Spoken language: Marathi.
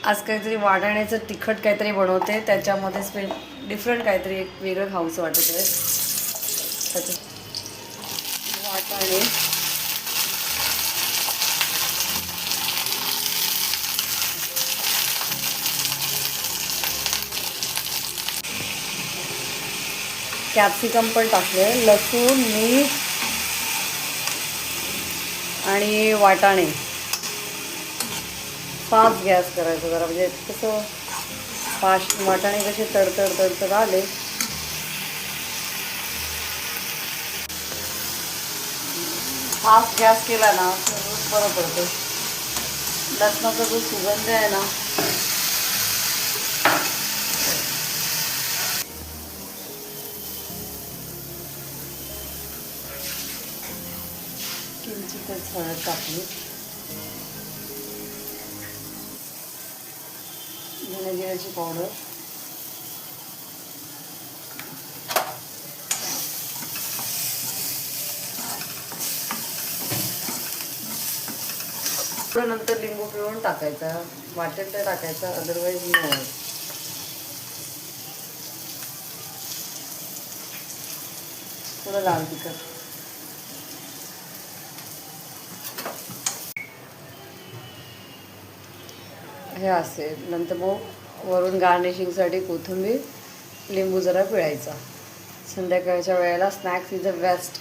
आज काहीतरी वाटाण्याचं तिखट काहीतरी बनवते, त्याच्यामध्ये डिफरंट काहीतरी एक वेगळं खाऊचं वाटत आहे. त्याच्यात वाटाणे, कॅप्सिकम पण टाकले, लसूण, मीठ आणि वाटाणे. फास्ट गॅस करायचं जरा, म्हणजे कसं फास्ट वाटाणे कसे तडतड तडतड आले. फास्ट गॅस केला ना तर बरं पडतं. लसणाचा जो सुगंध आहे ना किंचितच हळद टाकली, धने जिऱ्याची पावडर, नंतर लिंबू पिळून टाकायचा, वाटेल तर टाकायचा, अदरवाईज नो. थोडं लाल तिखट. हे असेल. नंतर मग वरून गार्निशिंगसाठी कोथिंबीर, लिंबू जरा पिळायचा. संध्याकाळच्या वेळेला स्नॅक्स इज अ बेस्ट.